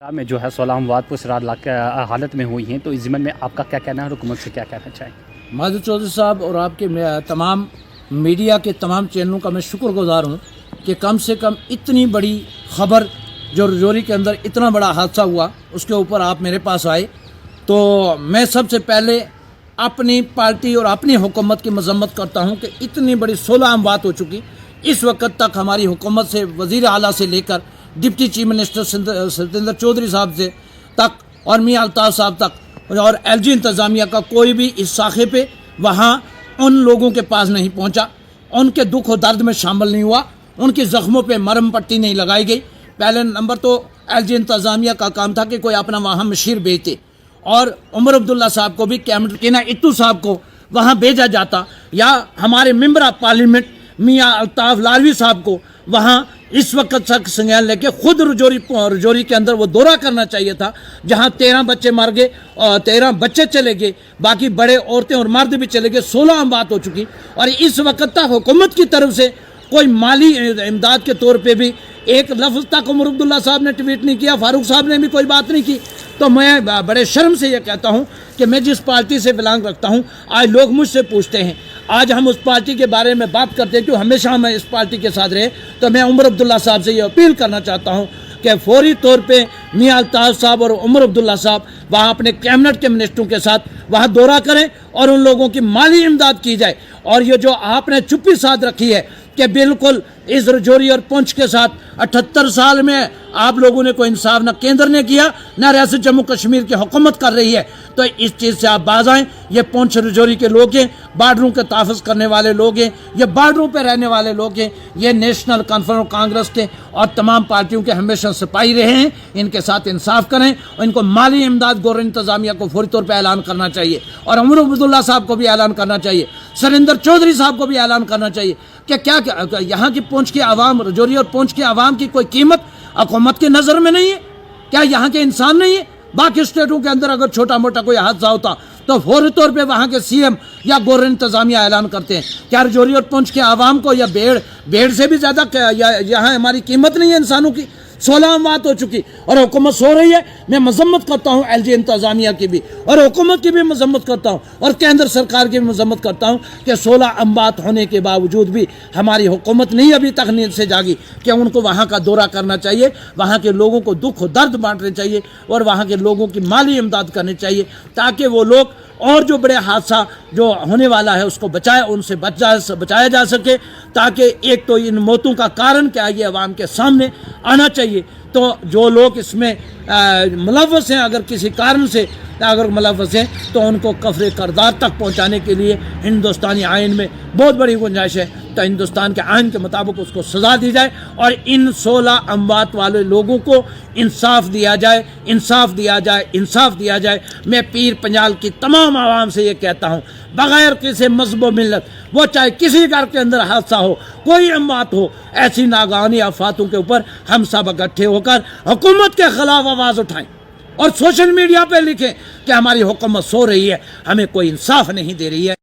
میں جو ہے 16 اموات پرسرار حالت میں ہوئی ہیں، تو اس ضمن میں آپ کا کیا کہنا ہے اور حکومت سے کیا کہنا چاہیں؟ ماجد چودھری صاحب اور آپ کے تمام میڈیا کے تمام چینلوں کا میں شکر گزار ہوں کہ کم سے کم اتنی بڑی خبر جو رجوری کے اندر اتنا بڑا حادثہ ہوا اس کے اوپر آپ میرے پاس آئے، تو میں سب سے پہلے اپنی پارٹی اور اپنی حکومت کی مذمت کرتا ہوں کہ اتنی بڑی 16 اموات ہو چکی۔ اس وقت تک ہماری حکومت سے وزیر اعلیٰ سے لے کر deputy chief minister Satyendra Chaudhary صاحب سے تک اور میاں الطاف صاحب تک اور ایل جی انتظامیہ کا کوئی بھی اس ساخے پہ وہاں ان لوگوں کے پاس نہیں پہنچا، ان کے دکھ و درد میں شامل نہیں ہوا، ان کی زخموں پہ مرہم پٹی نہیں لگائی گئی۔ پہلے نمبر تو ایل جی انتظامیہ کا کام تھا کہ کوئی اپنا وہاں مشیر بھیجتے، اور عمر عبداللہ صاحب کو بھی کیبنٹ کے اتو صاحب کو وہاں بھیجا جاتا، یا ہمارے ممبر آف پارلیمنٹ میاں الطاف لاروی صاحب کو وہاں اس وقت تک سنگیان لے کے خود رجوری کے اندر وہ دورہ کرنا چاہیے تھا، جہاں 13 بچے مر گئے اور 13 بچے چلے گئے، باقی بڑے عورتیں اور مرد بھی چلے گئے، 16 اموات ہو چکی۔ اور اس وقت تک حکومت کی طرف سے کوئی مالی امداد کے طور پہ بھی ایک لفظ تک عمر عبداللہ صاحب نے ٹویٹ نہیں کیا، فاروق صاحب نے بھی کوئی بات نہیں کی۔ تو میں بڑے شرم سے یہ کہتا ہوں کہ میں جس پارٹی سے بلانگ رکھتا ہوں، آج لوگ مجھ سے پوچھتے ہیں، آج ہم اس پارٹی کے بارے میں بات کرتے ہیں کہ ہمیشہ ہم اس پارٹی کے ساتھ رہے، تو میں عمر عبداللہ صاحب سے یہ اپیل کرنا چاہتا ہوں کہ فوری طور پہ میاں الطاف صاحب اور عمر عبداللہ صاحب وہاں اپنے کیبنٹ کے منسٹروں کے ساتھ وہاں دورہ کریں اور ان لوگوں کی مالی امداد کی جائے۔ اور یہ جو آپ نے چپی ساتھ رکھی ہے کہ بالکل اس رجوری اور پونچھ کے ساتھ 78 سال میں آپ لوگوں نے کوئی انصاف نہ کیندر نے کیا، نہ ریاست جموں کشمیر کی حکومت کر رہی ہے، تو اس چیز سے آپ باز آئیں۔ یہ پونچھ رجوری کے لوگ ہیں، بارڈروں کے تحفظ کرنے والے لوگ ہیں، یہ بارڈروں پہ رہنے والے لوگ ہیں، یہ نیشنل کانفرنس کانگریس کے اور تمام پارٹیوں کے ہمیشہ سپاہی رہے ہیں۔ ان کے ساتھ انصاف کریں اور ان کو مالی امداد گورنمنٹ انتظامیہ کو فوری طور پہ اعلان کرنا چاہیے، اور عمر عبداللہ صاحب کو بھی اعلان کرنا چاہیے، سریندر چودھری صاحب کو بھی اعلان کرنا چاہیے کہ کیا یہاں کی پونچھ کی عوام، رجوری اور پونچھ کی عوام کی کوئی قیمت حکومت کے نظر میں نہیں ہے؟ کیا یہاں کے انسان نہیں ہے؟ باقی اسٹیٹوں کے اندر اگر چھوٹا موٹا کوئی حادثہ ہوتا تو فوری طور پہ وہاں کے سی ایم یا گورنمنٹ انتظامیہ اعلان کرتے ہیں۔ کیا رجوری اور پونچھ کے عوام کو یا بھیڑ سے بھی زیادہ یہاں ہماری قیمت نہیں ہے انسانوں کی؟ 16 اموات ہو چکی اور حکومت سو رہی ہے۔ میں مذمت کرتا ہوں ایل جی انتظامیہ کی بھی، اور حکومت کی بھی مذمت کرتا ہوں، اور کیندر سرکار کی بھی مذمت کرتا ہوں کہ 16 اموات ہونے کے باوجود بھی ہماری حکومت نہیں ابھی تک نیند سے جاگی کہ ان کو وہاں کا دورہ کرنا چاہیے، وہاں کے لوگوں کو دکھ و درد بانٹنے چاہیے، اور وہاں کے لوگوں کی مالی امداد کرنی چاہیے، تاکہ وہ لوگ اور جو بڑے حادثہ جو ہونے والا ہے اس کو ان سے بچایا جا سکے، تاکہ ایک تو ان موتوں کا کارن کیا ہے یہ عوام کے سامنے آنا چاہیے۔ تو جو لوگ اس میں ملوث ہیں، اگر کسی کارن سے اگر ملوث ہیں، تو ان کو کفر کردار تک پہنچانے کے لیے ہندوستانی آئین میں بہت بڑی گنجائش ہے، تو ہندوستان کے آئین کے مطابق اس کو سزا دی جائے اور ان 16 اموات والے لوگوں کو انصاف دیا جائے، انصاف دیا جائے، انصاف دیا جائے۔ میں پیر پنجال کی تمام عوام سے یہ کہتا ہوں، بغیر کسی مذہب و ملت، وہ چاہے کسی گھر کے اندر حادثہ ہو، کوئی اموات ہو، ایسی ناگہانی آفاتوں کے اوپر ہم سب اکٹھے ہو کر حکومت کے خلاف آواز اٹھائیں اور سوشل میڈیا پہ لکھیں کہ ہماری حکومت سو رہی ہے، ہمیں کوئی انصاف نہیں دے رہی ہے۔